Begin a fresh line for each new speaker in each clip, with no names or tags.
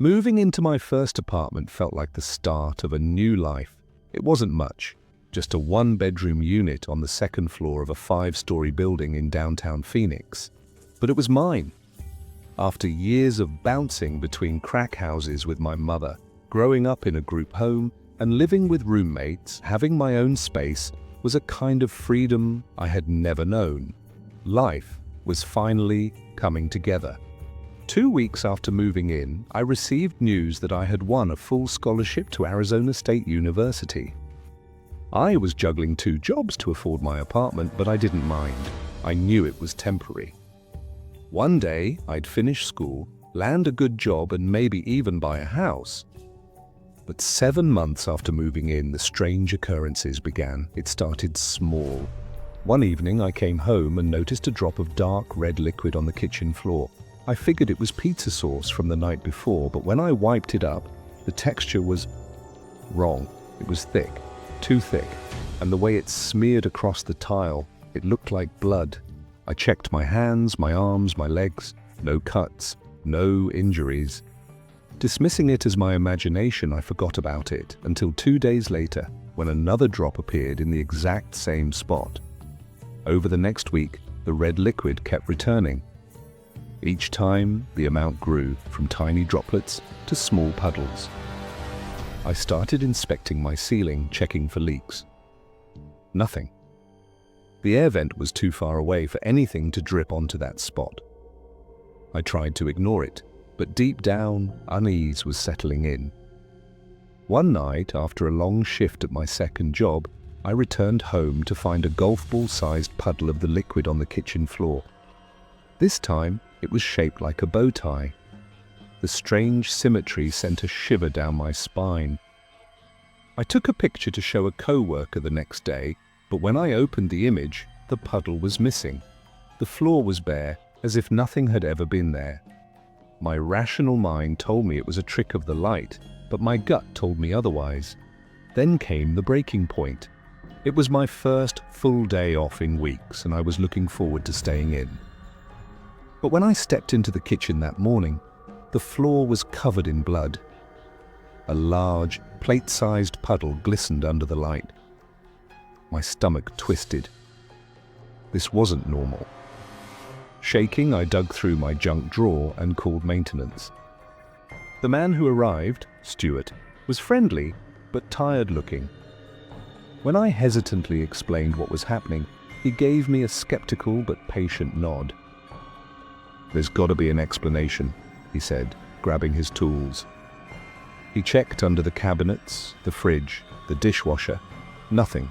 Moving into my first apartment felt like the start of a new life. It wasn't much, just a one-bedroom unit on the second floor of a 5-story building in downtown Phoenix. But it was mine. After years of bouncing between crack houses with my mother, growing up in a group home, and living with roommates, having my own space was a kind of freedom I had never known. Life was finally coming together. 2 weeks after moving in, I received news that I had won a full scholarship to Arizona State University. I was juggling 2 jobs to afford my apartment, but I didn't mind. I knew it was temporary. One day, I'd finish school, land a good job, and maybe even buy a house. But 7 months after moving in, the strange occurrences began. It started small. One evening, I came home and noticed a drop of dark red liquid on the kitchen floor. I figured it was pizza sauce from the night before, but when I wiped it up, the texture was wrong. It was thick, too thick, and the way it smeared across the tile, it looked like blood. I checked my hands, my arms, my legs. No cuts, no injuries. Dismissing it as my imagination, I forgot about it until 2 days later, when another drop appeared in the exact same spot. Over the next week, the red liquid kept returning. Each time, the amount grew from tiny droplets to small puddles. I started inspecting my ceiling, checking for leaks. Nothing. The air vent was too far away for anything to drip onto that spot. I tried to ignore it, but deep down, unease was settling in. One night, after a long shift at my second job, I returned home to find a golf ball-sized puddle of the liquid on the kitchen floor. This time, it was shaped like a bow tie. The strange symmetry sent a shiver down my spine. I took a picture to show a co-worker the next day, but when I opened the image, the puddle was missing. The floor was bare, as if nothing had ever been there. My rational mind told me it was a trick of the light, but my gut told me otherwise. Then came the breaking point. It was my first full day off in weeks, and I was looking forward to staying in. But when I stepped into the kitchen that morning, the floor was covered in blood. A large, plate-sized puddle glistened under the light. My stomach twisted. This wasn't normal. Shaking, I dug through my junk drawer and called maintenance. The man who arrived, Stuart, was friendly but tired-looking. When I hesitantly explained what was happening, he gave me a skeptical but patient nod. "There's got to be an explanation," he said, grabbing his tools. He checked under the cabinets, the fridge, the dishwasher. Nothing.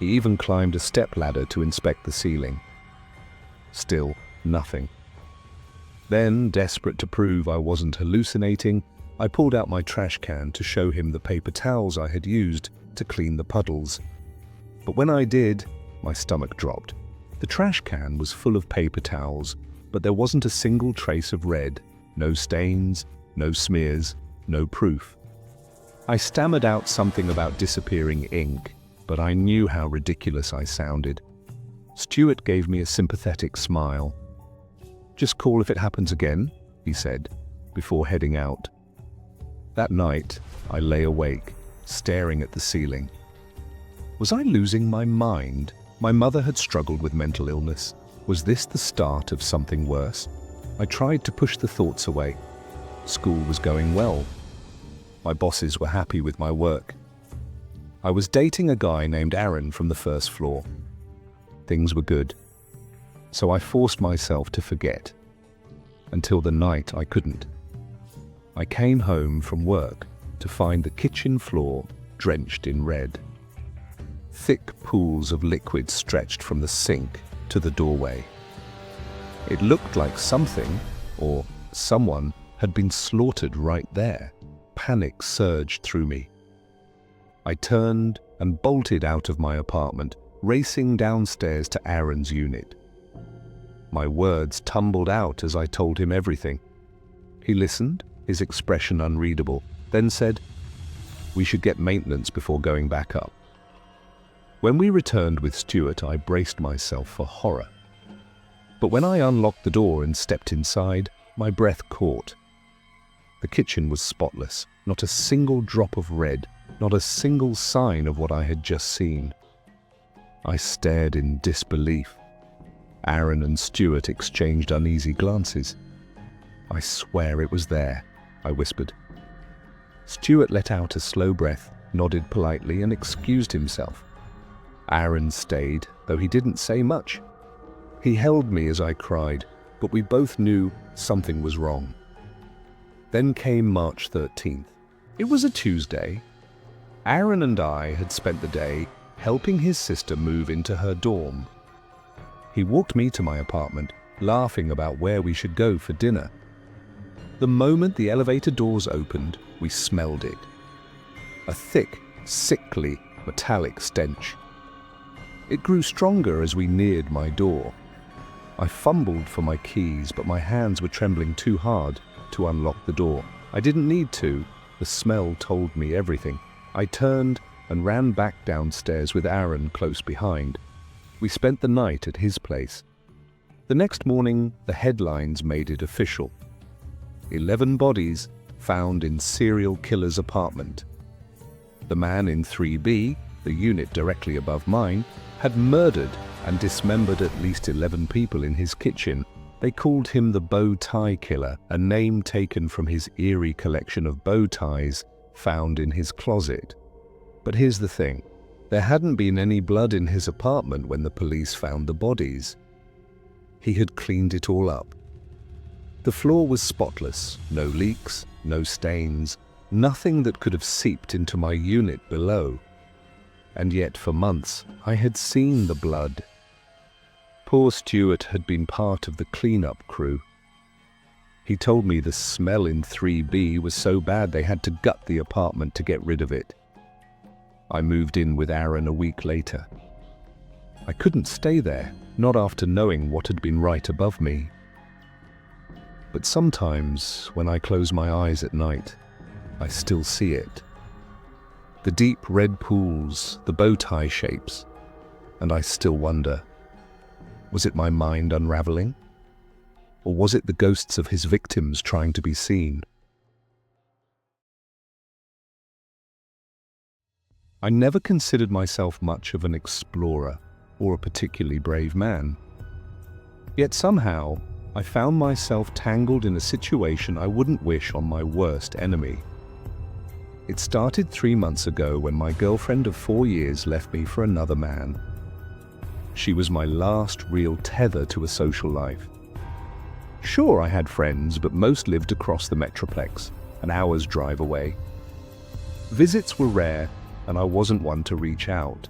He even climbed a stepladder to inspect the ceiling. Still nothing. Then, desperate to prove I wasn't hallucinating, I pulled out my trash can to show him the paper towels I had used to clean the puddles. But when I did, my stomach dropped. The trash can was full of paper towels, but there wasn't a single trace of red, no stains, no smears, no proof. I stammered out something about disappearing ink, but I knew how ridiculous I sounded. Stuart gave me a sympathetic smile. "Just call if it happens again," he said, before heading out. That night, I lay awake, staring at the ceiling. Was I losing my mind? My mother had struggled with mental illness. Was this the start of something worse? I tried to push the thoughts away. School was going well. My bosses were happy with my work. I was dating a guy named Aaron from the first floor. Things were good. So I forced myself to forget. Until the night I couldn't. I came home from work to find the kitchen floor drenched in red. Thick pools of liquid stretched from the sink to the doorway. It looked like something, or someone, had been slaughtered right there. Panic surged through me. I turned and bolted out of my apartment, racing downstairs to Aaron's unit. My words tumbled out as I told him everything. He listened, his expression unreadable, then said, "We should get maintenance before going back up." When we returned with Stuart, I braced myself for horror. But when I unlocked the door and stepped inside, my breath caught. The kitchen was spotless, not a single drop of red, not a single sign of what I had just seen. I stared in disbelief. Aaron and Stuart exchanged uneasy glances. "I swear it was there," I whispered. Stuart let out a slow breath, nodded politely, and excused himself. Aaron stayed, though he didn't say much. He held me as I cried, but we both knew something was wrong. Then came March 13th. It was a Tuesday. Aaron and I had spent the day helping his sister move into her dorm. He walked me to my apartment, laughing about where we should go for dinner. The moment the elevator doors opened, we smelled it. A thick, sickly, metallic stench. It grew stronger as we neared my door. I fumbled for my keys, but my hands were trembling too hard to unlock the door. I didn't need to. The smell told me everything. I turned and ran back downstairs with Aaron close behind. We spent the night at his place. The next morning, the headlines made it official. 11 bodies found in serial killer's apartment. The man in 3B, the unit directly above mine, had murdered and dismembered at least 11 people in his kitchen. They called him the bow tie killer, a name taken from his eerie collection of bow ties found in his closet. But here's the thing. There hadn't been any blood in his apartment when the police found the bodies. He had cleaned it all up. The floor was spotless, no leaks, no stains, nothing that could have seeped into my unit below. And yet for months I had seen the blood. Poor Stuart had been part of the cleanup crew. He told me the smell in 3B was so bad they had to gut the apartment to get rid of it. I moved in with Aaron a week later. I couldn't stay there, not after knowing what had been right above me. But sometimes, when I close my eyes at night, I still see it. The deep red pools, the bow tie shapes, and I still wonder, was it my mind unraveling? Or was it the ghosts of his victims trying to be seen? I never considered myself much of an explorer or a particularly brave man. Yet somehow, I found myself tangled in a situation I wouldn't wish on my worst enemy. It started 3 months ago when my girlfriend of 4 years left me for another man. She was my last real tether to a social life. Sure, I had friends, but most lived across the Metroplex, an hour's drive away. Visits were rare, and I wasn't one to reach out.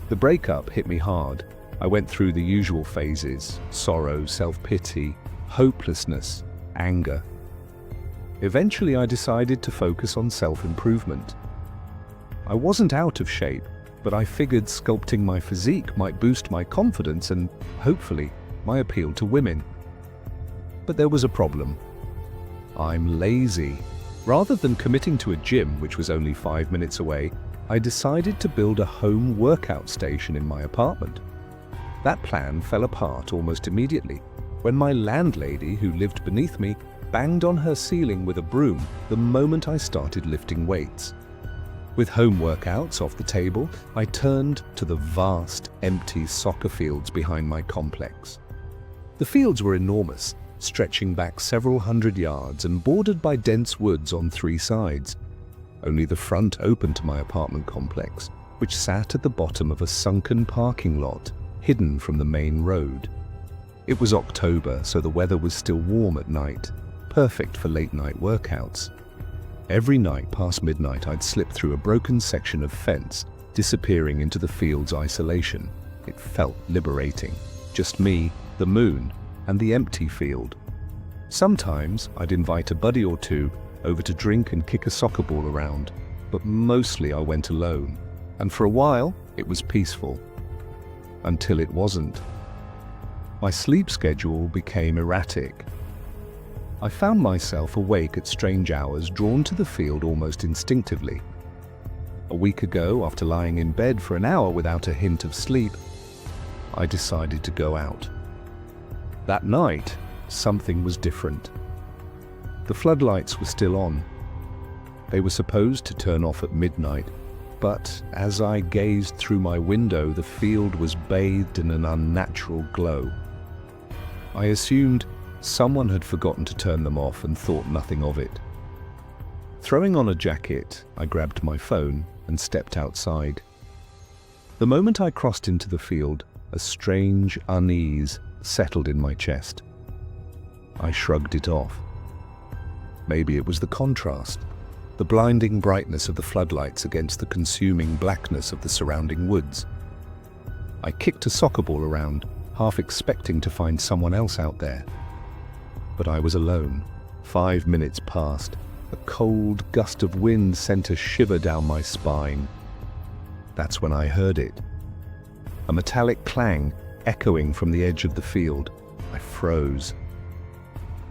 The breakup hit me hard. I went through the usual phases: sorrow, self-pity, hopelessness, anger. Eventually, I decided to focus on self-improvement. I wasn't out of shape, but I figured sculpting my physique might boost my confidence and, hopefully, my appeal to women. But there was a problem. I'm lazy. Rather than committing to a gym, which was only 5 minutes away, I decided to build a home workout station in my apartment. That plan fell apart almost immediately when my landlady, who lived beneath me, banged on her ceiling with a broom the moment I started lifting weights. With home workouts off the table, I turned to the vast, empty soccer fields behind my complex. The fields were enormous, stretching back several hundred yards and bordered by dense woods on 3 sides. Only the front opened to my apartment complex, which sat at the bottom of a sunken parking lot, hidden from the main road. It was October, so the weather was still warm at night, perfect for late-night workouts. Every night past midnight, I'd slip through a broken section of fence, disappearing into the field's isolation. It felt liberating. Just me, the moon, and the empty field. Sometimes I'd invite a buddy or two over to drink and kick a soccer ball around, but mostly I went alone. And for a while, it was peaceful. Until it wasn't. My sleep schedule became erratic. I found myself awake at strange hours, drawn to the field almost instinctively. A week ago, after lying in bed for an hour without a hint of sleep, I decided to go out. That night, something was different. The floodlights were still on. They were supposed to turn off at midnight, but as I gazed through my window, the field was bathed in an unnatural glow. I assumed someone had forgotten to turn them off and thought nothing of it. Throwing on a jacket, I grabbed my phone and stepped outside. The moment I crossed into the field, a strange unease settled in my chest. I shrugged it off. Maybe it was the contrast, the blinding brightness of the floodlights against the consuming blackness of the surrounding woods. I kicked a soccer ball around, half expecting to find someone else out there. But I was alone. 5 minutes passed. A cold gust of wind sent a shiver down my spine. That's when I heard it. A metallic clang echoing from the edge of the field. I froze.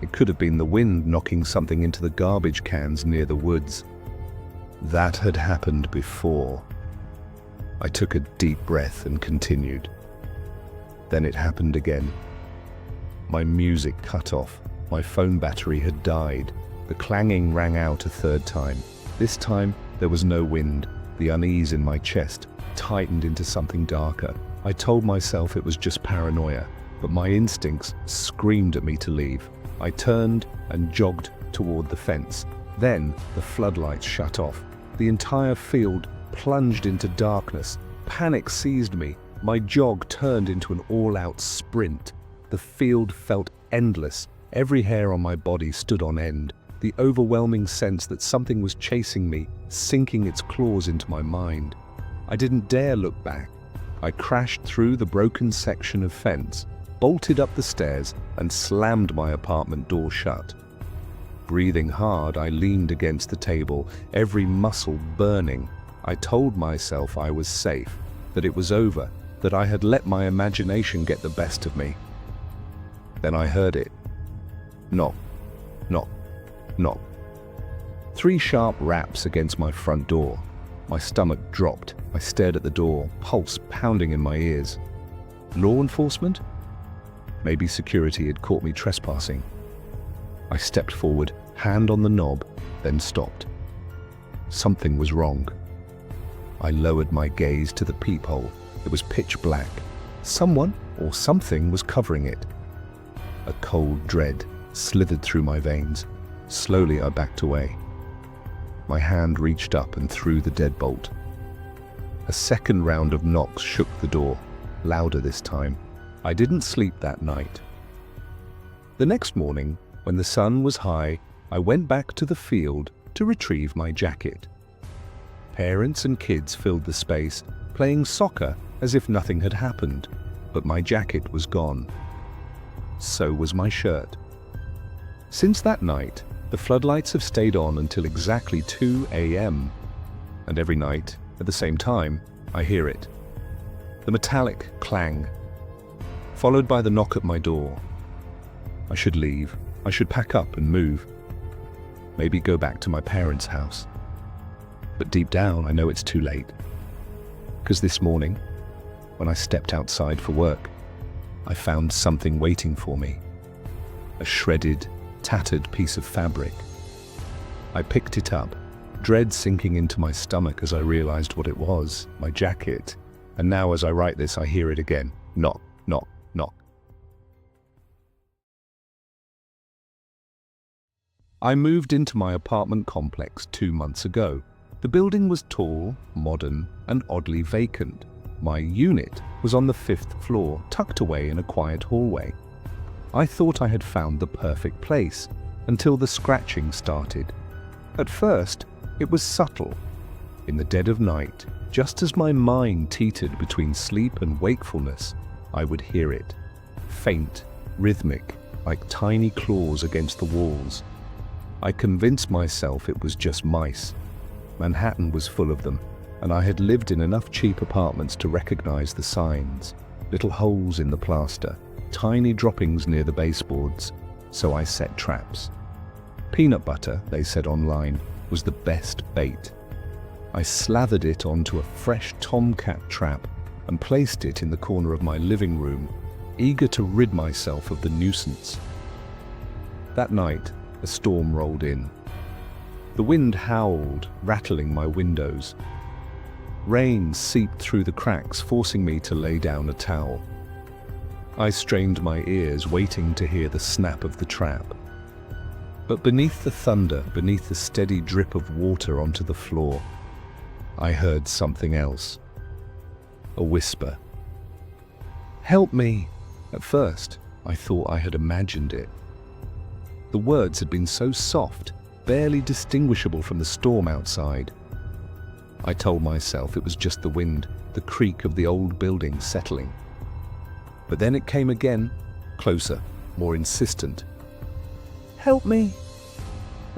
It could have been the wind knocking something into the garbage cans near the woods. That had happened before. I took a deep breath and continued. Then it happened again. My music cut off. My phone battery had died. The clanging rang out a third time. This time, there was no wind. The unease in my chest tightened into something darker. I told myself it was just paranoia, but my instincts screamed at me to leave. I turned and jogged toward the fence. Then, the floodlights shut off. The entire field plunged into darkness. Panic seized me. My jog turned into an all-out sprint. The field felt endless. Every hair on my body stood on end. The overwhelming sense that something was chasing me, sinking its claws into my mind. I didn't dare look back. I crashed through the broken section of fence, bolted up the stairs, and slammed my apartment door shut. Breathing hard, I leaned against the table, every muscle burning. I told myself I was safe, that it was over, that I had let my imagination get the best of me. Then I heard it. Knock, knock, knock. 3 sharp raps against my front door. My stomach dropped. I stared at the door, pulse pounding in my ears. Law enforcement? Maybe security had caught me trespassing. I stepped forward, hand on the knob, then stopped. Something was wrong. I lowered my gaze to the peephole. It was pitch black. Someone or something was covering it. A cold dread slithered through my veins. Slowly I backed away. My hand reached up and threw the deadbolt. A second round of knocks shook the door, louder this time. I didn't sleep that night. The next morning, when the sun was high, I went back to the field to retrieve my jacket. Parents and kids filled the space, playing soccer as if nothing had happened, but my jacket was gone. So was my shirt. Since that night, the floodlights have stayed on until exactly 2 a.m. And every night, at the same time, I hear it. The metallic clang, followed by the knock at my door. I should leave. I should pack up and move. Maybe go back to my parents' house. But deep down, I know it's too late. Because this morning, when I stepped outside for work, I found something waiting for me. A shredded, tattered piece of fabric. I picked it up, dread sinking into my stomach as I realized what it was, my jacket. And now as I write this, I hear it again. Knock, knock, knock. I moved into my apartment complex 2 months ago. The building was tall, modern, and oddly vacant. My unit was on the 5th floor, tucked away in a quiet hallway. I thought I had found the perfect place, until the scratching started. At first, it was subtle. In the dead of night, just as my mind teetered between sleep and wakefulness, I would hear it. Faint, rhythmic, like tiny claws against the walls. I convinced myself it was just mice. Manhattan was full of them, and I had lived in enough cheap apartments to recognize the signs. Little holes in the plaster, tiny droppings near the baseboards, so I set traps. Peanut butter, they said online, was the best bait. I slathered it onto a fresh tomcat trap and placed it in the corner of my living room, eager to rid myself of the nuisance. That night, A storm rolled in. The wind howled, rattling my windows. Rain seeped through the cracks, forcing me to lay down a towel. I strained my ears, waiting to hear the snap of the trap. But beneath the thunder, beneath the steady drip of water onto the floor, I heard something else. A whisper. "Help me!" At first, I thought I had imagined it. The words had been so soft, barely distinguishable from the storm outside. I told myself it was just the wind, the creak of the old building settling. But then it came again, closer, more insistent. "Help me!"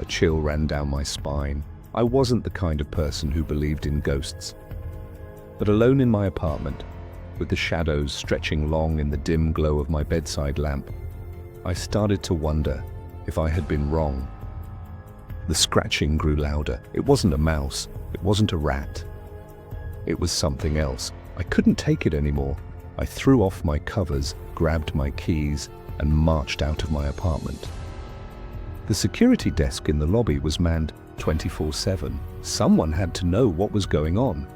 A chill ran down my spine. I wasn't the kind of person who believed in ghosts. But alone in my apartment, with the shadows stretching long in the dim glow of my bedside lamp, I started to wonder if I had been wrong. The scratching grew louder. It wasn't a mouse. It wasn't a rat. It was something else. I couldn't take it anymore. I threw off my covers, grabbed my keys, and marched out of my apartment. The security desk in the lobby was manned 24/7. Someone had to know what was going on.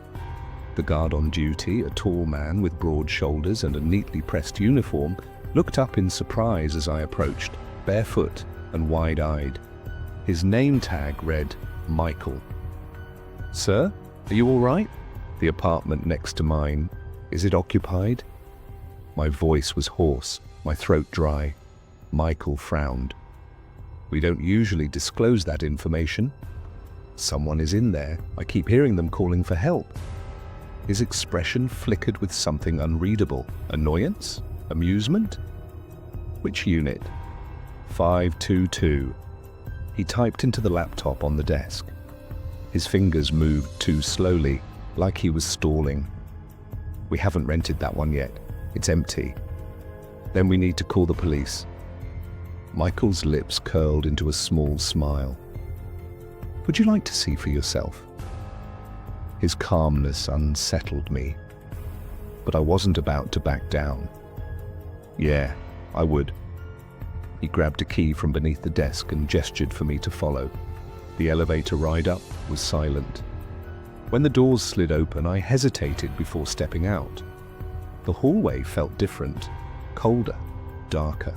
The guard on duty, a tall man with broad shoulders and a neatly pressed uniform, looked up in surprise as I approached, barefoot and wide-eyed. His name tag read Michael. "Sir, are you all right?" "The apartment next to mine. Is it occupied?" My voice was hoarse, my throat dry. Michael frowned. "We don't usually disclose that information." "Someone is in there. I keep hearing them calling for help." His expression flickered with something unreadable. Annoyance? Amusement? "Which unit?" 522. He typed into the laptop on the desk. His fingers moved too slowly, like he was stalling. "We haven't rented that one yet. It's empty." "Then we need to call the police." Michael's lips curled into a small smile. "Would you like to see for yourself?" His calmness unsettled me, but I wasn't about to back down. "Yeah, I would." He grabbed a key from beneath the desk and gestured for me to follow. The elevator ride up was silent. When the doors slid open, I hesitated before stepping out. The hallway felt different, colder, darker.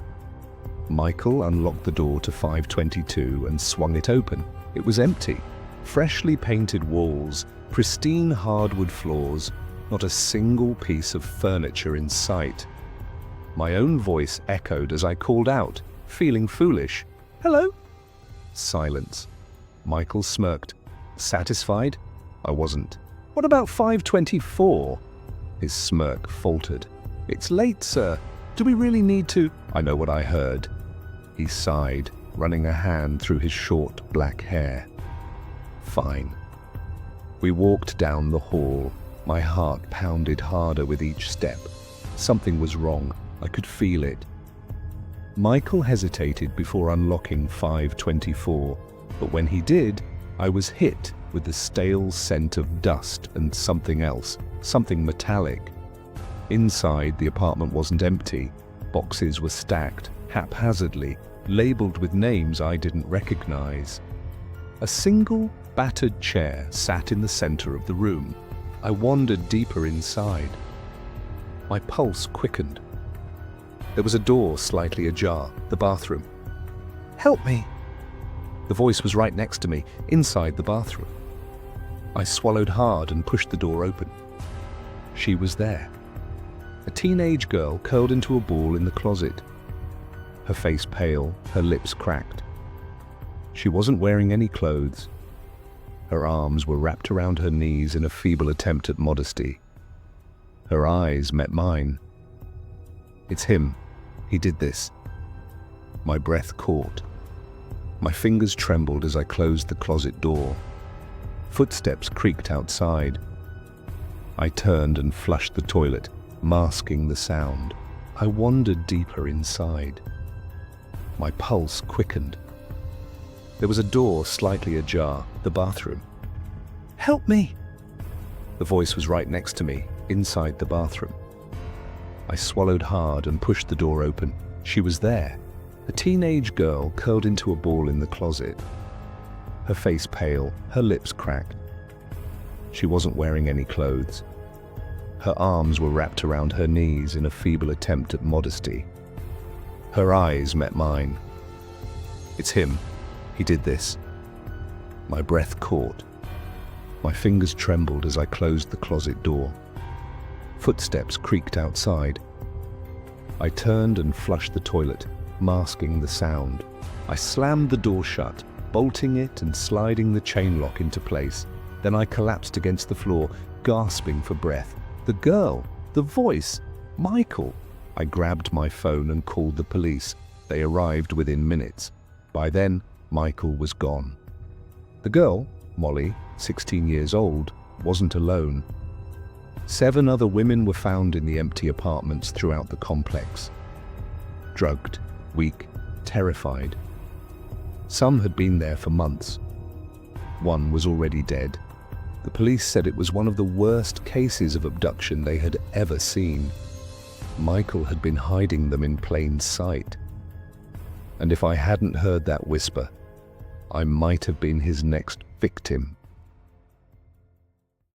Michael unlocked the door to 522 and swung it open. It was empty. Freshly painted walls, pristine hardwood floors, not a single piece of furniture in sight. My own voice echoed as I called out, feeling foolish. "Hello?" Silence. Michael smirked. "Satisfied?" I wasn't. "What about 524? His smirk faltered. "It's late, sir. Do we really need to—" "I know what I heard." He sighed, running a hand through his short black hair. "Fine." We walked down the hall. My heart pounded harder with each step. Something was wrong. I could feel it. Michael hesitated before unlocking 524, but when he did, I was hit with the stale scent of dust and something else, something metallic. Inside, the apartment wasn't empty. Boxes were stacked, haphazardly, labeled with names I didn't recognize. A single, battered chair sat in the center of the room. I wandered deeper inside. My pulse quickened. There was a door slightly ajar, the bathroom. "Help me!" The voice was right next to me, inside the bathroom. I swallowed hard and pushed the door open. She was there. A teenage girl curled into a ball in the closet. Her face pale, her lips cracked. She wasn't wearing any clothes. Her arms were wrapped around her knees in a feeble attempt at modesty. Her eyes met mine. "It's him. He did this." My breath caught. My fingers trembled as I closed the closet door. Footsteps creaked outside. I turned and flushed the toilet, masking the sound. I wandered deeper inside. My pulse quickened. There was a door slightly ajar, the bathroom. "Help me!" The voice was right next to me, inside the bathroom. I swallowed hard and pushed the door open. She was there. A teenage girl curled into a ball in the closet. Her face pale, her lips cracked. She wasn't wearing any clothes. Her arms were wrapped around her knees in a feeble attempt at modesty. Her eyes met mine. It's him. He did this. My breath caught. My fingers trembled as I closed the closet door. Footsteps creaked outside. I turned and flushed the toilet, masking the sound. I slammed the door shut, bolting it and sliding the chain lock into place. Then I collapsed against the floor, gasping for breath. The girl, the voice, Michael. I grabbed my phone and called the police. They arrived within minutes. By then, Michael was gone. The girl, Molly, 16 years old, wasn't alone. 7 other women were found in the empty apartments throughout the complex. Drugged, weak, terrified. Some had been there for months. One was already dead. The police said it was one of the worst cases of abduction they had ever seen. Michael had been hiding them in plain sight. And if I hadn't heard that whisper, I might have been his next victim.